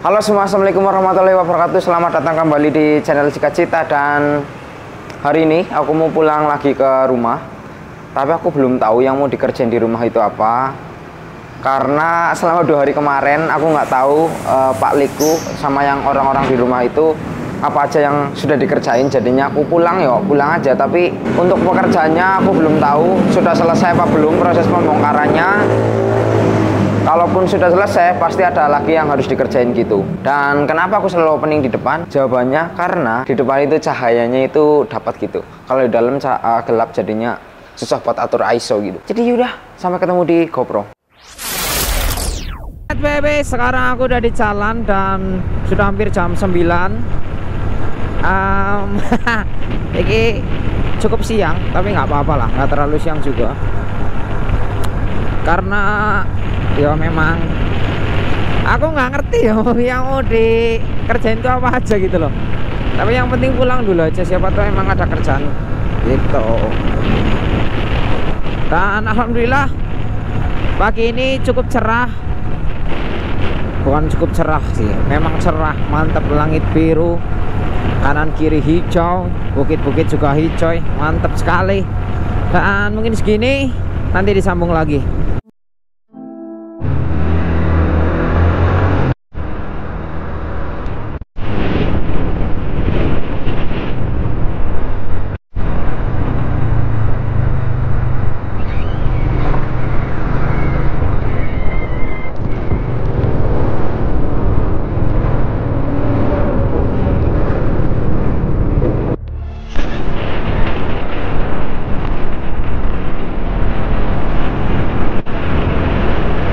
Halo semua, assalamualaikum warahmatullahi wabarakatuh. Selamat datang kembali di channel Cita-Cita. Dan hari ini aku mau pulang lagi ke rumah, tapi aku belum tahu yang mau dikerjain di rumah itu apa. Karena selama 2 hari kemarin aku nggak tahu Pak Liku sama yang orang-orang di rumah itu apa aja yang sudah dikerjain. Jadinya aku pulang aja. Tapi untuk pekerjaannya aku belum tahu sudah selesai apa belum proses pembongkarannya. Kalaupun sudah selesai, pasti ada lagi yang harus dikerjain gitu. Dan kenapa aku selalu opening di depan? Jawabannya karena di depan itu cahayanya itu dapat gitu. Kalau di dalam gelap, jadinya susah buat atur ISO gitu. Jadi yaudah, sampai ketemu di GoPro. Baby, sekarang aku udah di jalan dan sudah hampir jam 9. Ini cukup siang, tapi nggak apa-apa lah, nggak terlalu siang juga. Karena ya memang aku nggak ngerti ya yang mau dikerjain itu apa aja gitu loh. Tapi yang penting pulang dulu aja, siapa tahu emang ada kerjaan gitu. Dan alhamdulillah pagi ini cukup cerah. Bukan cukup cerah sih, memang cerah, mantap. Langit biru, kanan kiri hijau, bukit-bukit juga hijau, mantap sekali. Dan mungkin segini, nanti disambung lagi.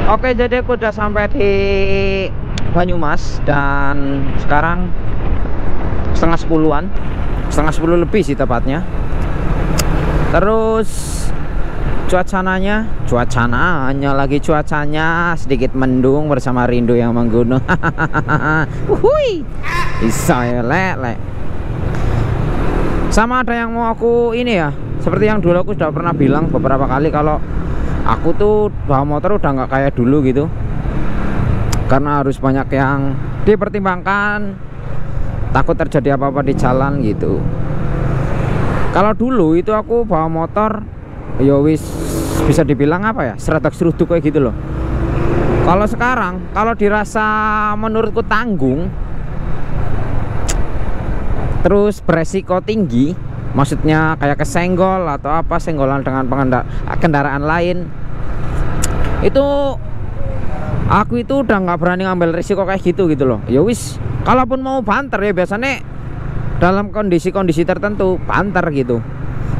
Oke, jadi aku udah sampai di Banyumas dan sekarang setengah 10-an, setengah 10 lebih sih tepatnya. Terus cuacanya sedikit mendung bersama rindu yang menggunung. Wuhui, bisa ya lek. Sama ada yang mau aku ini ya, seperti yang dulu aku sudah pernah bilang beberapa kali kalau aku tuh bawa motor udah nggak kayak dulu gitu, karena harus banyak yang dipertimbangkan, takut terjadi apa-apa di jalan gitu. Kalau dulu itu aku bawa motor ya wis bisa dibilang apa ya, seradak-seruduk kayak gitu loh. Kalau sekarang kalau dirasa menurutku tanggung, terus beresiko tinggi, maksudnya kayak kesenggol atau apa, senggolan dengan kendaraan lain, itu aku itu udah nggak berani ngambil risiko kayak gitu loh. Ya wis, kalaupun mau banter ya biasanya dalam kondisi-kondisi tertentu banter gitu,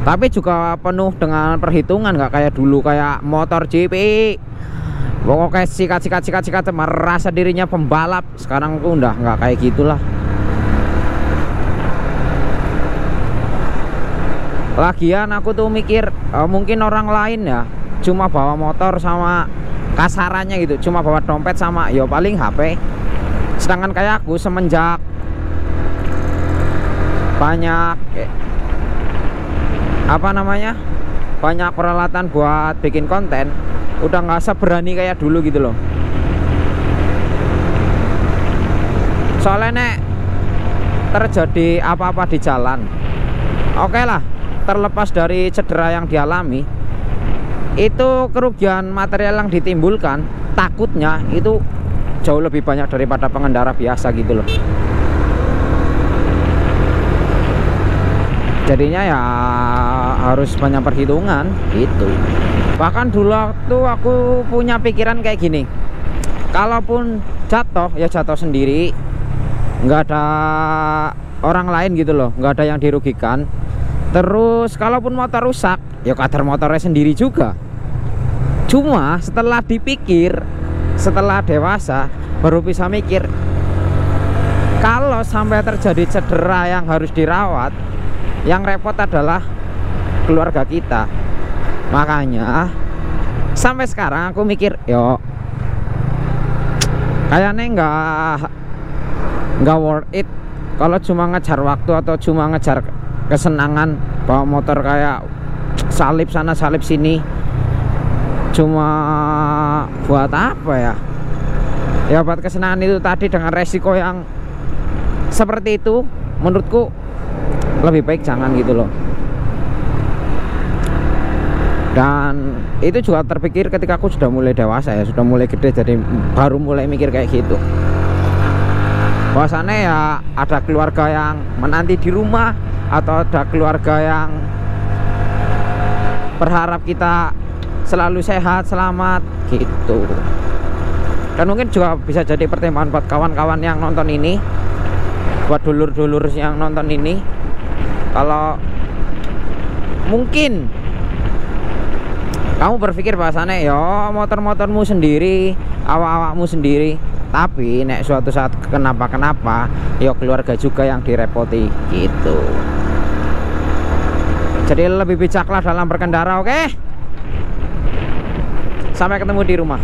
tapi juga penuh dengan perhitungan, nggak kayak dulu kayak motor GP pokoknya sikat merasa dirinya pembalap. Sekarang tuh udah nggak kayak gitulah. Lagian aku tuh mikir mungkin orang lain ya cuma bawa motor sama kasarannya gitu, cuma bawa dompet sama ya paling HP. Sedangkan kayak aku semenjak banyak banyak peralatan buat bikin konten, udah nggak seberani kayak dulu gitu loh. Soalnya nek terjadi apa-apa di jalan, oke lah, terlepas dari cedera yang dialami, itu kerugian material yang ditimbulkan takutnya itu jauh lebih banyak daripada pengendara biasa gitu loh. Jadinya ya harus banyak perhitungan gitu. Bahkan dulu waktu aku punya pikiran kayak gini, kalaupun jatuh ya jatuh sendiri, nggak ada orang lain gitu loh, nggak ada yang dirugikan. Terus kalaupun motor rusak ya kadar motornya sendiri juga. Cuma setelah dipikir, setelah dewasa baru bisa mikir, kalau sampai terjadi cedera yang harus dirawat, yang repot adalah keluarga kita. Makanya sampai sekarang aku mikir, yo kayaknya nggak worth it kalau cuma ngejar waktu atau cuma ngejar kesenangan bawa motor kayak salip sana salip sini. Cuma buat apa ya? Ya buat kesenangan itu tadi dengan resiko yang seperti itu, menurutku lebih baik jangan gitu loh. Dan itu juga terpikir ketika aku sudah mulai dewasa ya, sudah mulai gede, jadi baru mulai mikir kayak gitu. Bahwasannya ya ada keluarga yang menanti di rumah, atau ada keluarga yang berharap kita selalu sehat, selamat gitu. Dan mungkin juga bisa jadi pertimbangan buat kawan-kawan yang nonton ini, buat dulur-dulur yang nonton ini, kalau mungkin kamu berpikir bahasanya ya motor-motormu sendiri, awak-awakmu sendiri, tapi nek suatu saat kenapa-kenapa ya keluarga juga yang direpoti gitu. Jadi lebih bijaklah dalam berkendara, oke? Sampai ketemu di rumah.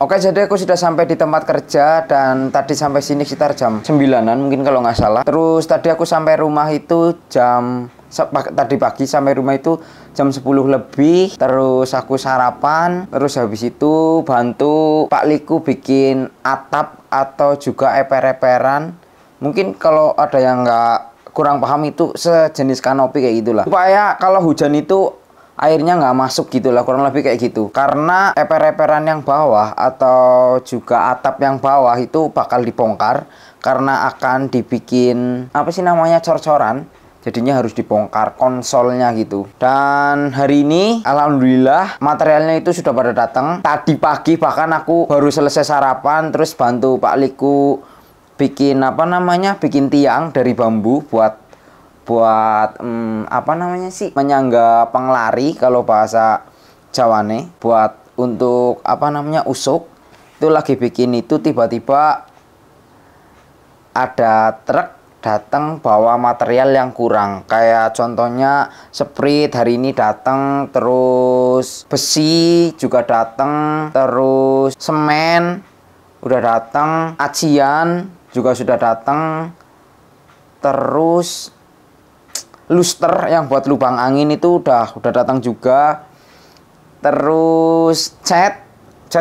Oke, jadi aku sudah sampai di tempat kerja dan tadi sampai sini sekitar jam 9-an mungkin kalau nggak salah. Terus tadi aku sampai rumah itu tadi pagi sampai rumah itu jam 10 lebih. Terus aku sarapan, terus habis itu bantu Pak Liku bikin atap atau juga eper-eperan. Mungkin kalau ada yang nggak kurang paham itu sejenis kanopi kayak gitulah. Supaya kalau hujan itu airnya nggak masuk gitulah, kurang lebih kayak gitu. Karena eper-eperan yang bawah atau juga atap yang bawah itu bakal dibongkar karena akan dibikin apa sih namanya, cor-coran. Jadinya harus dibongkar konsolnya gitu. Dan hari ini alhamdulillah materialnya itu sudah pada datang. Tadi pagi bahkan aku baru selesai sarapan, terus bantu Pak Liku bikin apa namanya, bikin tiang dari bambu buat apa namanya sih, menyangga penglari kalau bahasa Jawane, buat untuk apa namanya, usuk. Itu lagi bikin itu, tiba-tiba ada truk datang bawa material yang kurang, kayak contohnya sprit hari ini datang, terus besi juga datang, terus semen udah datang, acian juga sudah datang, terus luster yang buat lubang angin itu udah datang juga. Terus cat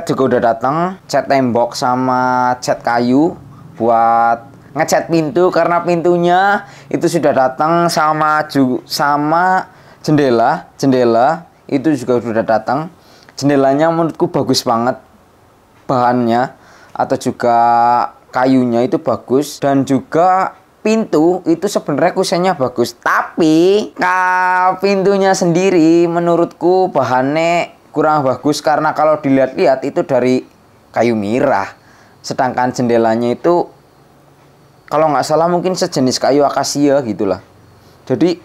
juga udah datang, cat tembok sama cat kayu buat ngecat pintu, karena pintunya itu sudah datang, sama jendela itu juga sudah datang. Jendelanya menurutku bagus banget, bahannya atau juga kayunya itu bagus, dan juga pintu itu sebenarnya kusennya bagus, tapi pintunya sendiri menurutku bahannya kurang bagus, karena kalau dilihat-lihat itu dari kayu mirah, sedangkan jendelanya itu kalau nggak salah mungkin sejenis kayu akasia gitulah. Jadi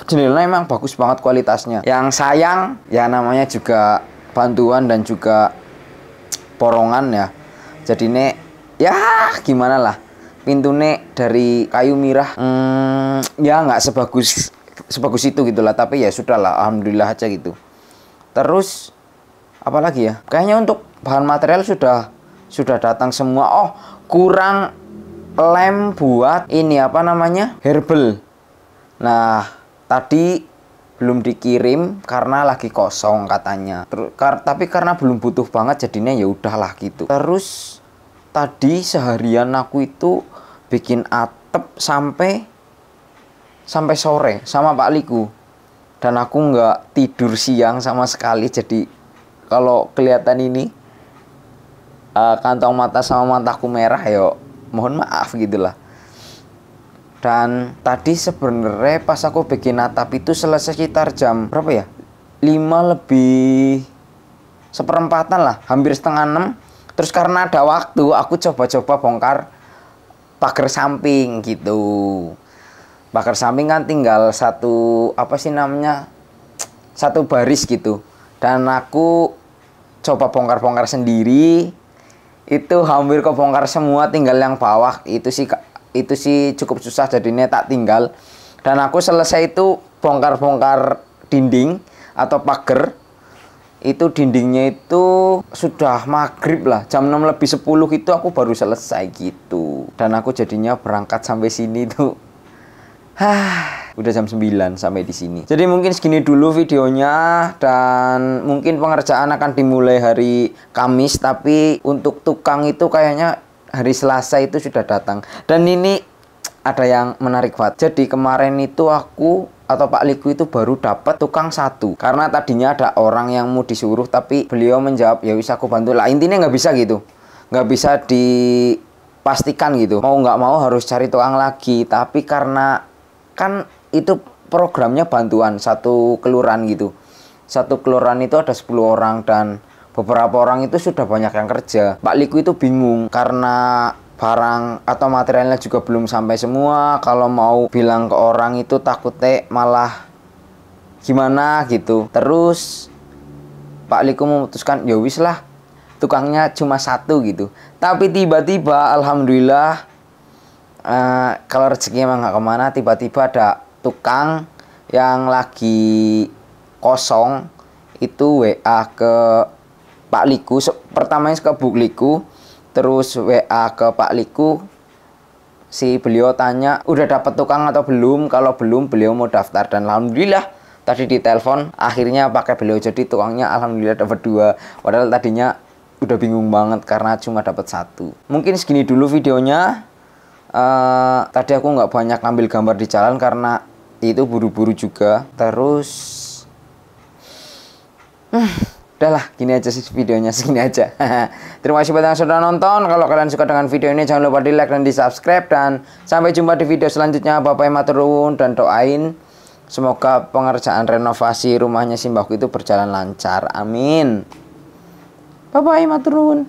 jendelanya emang bagus banget kualitasnya. Yang sayang ya namanya juga bantuan dan juga porongan ya. Jadi nek ya gimana lah, pintunya dari kayu mirah ya nggak sebagus itu gitulah, tapi ya sudahlah, alhamdulillah aja gitu. Terus apalagi ya, kayaknya untuk bahan material sudah datang semua. Oh, kurang lem buat ini apa namanya, herbal. Nah tadi belum dikirim karena lagi kosong katanya. Tapi karena belum butuh banget jadinya ya udahlah gitu. Terus tadi seharian aku itu bikin atap sampai sore sama Pak Liku, dan aku nggak tidur siang sama sekali. Jadi kalau kelihatan ini kantong mata sama mataku merah, ya mohon maaf gitulah. Dan tadi sebenarnya pas aku bikin atap itu selesai sekitar jam berapa ya, 5 lebih seperempatan lah, hampir setengah 6. Terus karena ada waktu, aku coba-coba bongkar pagar samping gitu. Pagar samping kan tinggal satu, apa sih namanya, satu baris gitu. Dan aku coba bongkar-bongkar sendiri, itu hampir kebongkar semua, tinggal yang bawah itu sih cukup susah, jadinya tak tinggal. Dan aku selesai itu bongkar-bongkar dinding atau pagar. Itu dindingnya itu sudah maghrib lah, jam 6:10 itu aku baru selesai gitu. Dan aku jadinya berangkat sampai sini tuh udah jam 9 sampai di sini. Jadi mungkin segini dulu videonya, dan mungkin pengerjaan akan dimulai hari Kamis, tapi untuk tukang itu kayaknya hari Selasa itu sudah datang. Dan ini ada yang menarik banget. Jadi kemarin itu aku atau Pak Liku itu baru dapat tukang satu, karena tadinya ada orang yang mau disuruh, tapi beliau menjawab ya wis aku bantu lah. Intinya nggak bisa gitu, nggak bisa dipastikan gitu, mau nggak mau harus cari tukang lagi. Tapi karena kan itu programnya bantuan satu kelurahan gitu, satu kelurahan itu ada 10 orang, dan beberapa orang itu sudah banyak yang kerja. Pak Liku itu bingung karena barang atau materialnya juga belum sampai semua. Kalau mau bilang ke orang itu takutnya malah gimana gitu. Terus Pak Liku memutuskan ya wis lah, tukangnya cuma satu gitu. Tapi tiba-tiba alhamdulillah, kalau rezeki emang nggak kemana, tiba-tiba ada tukang yang lagi kosong itu WA ke Pak Liku. Pertamanya ke Bu Liku, terus WA ke Pak Liku. Si beliau tanya udah dapat tukang atau belum. Kalau belum, beliau mau daftar. Dan alhamdulillah tadi ditelepon, akhirnya pakai beliau jadi tukangnya. Alhamdulillah dapat 2, padahal tadinya udah bingung banget karena cuma dapat 1. Mungkin segini dulu videonya. Tadi aku nggak banyak ngambil gambar di jalan karena itu buru-buru juga. Terus udahlah, gini aja sih videonya, segini aja. Terima kasih buat yang sudah nonton. Kalau kalian suka dengan video ini, jangan lupa di like dan di subscribe. Dan sampai jumpa di video selanjutnya. Bapak matur nuwun, dan doain semoga pengerjaan renovasi rumahnya Simbahku itu berjalan lancar. Amin. Bye bye, matur nuwun.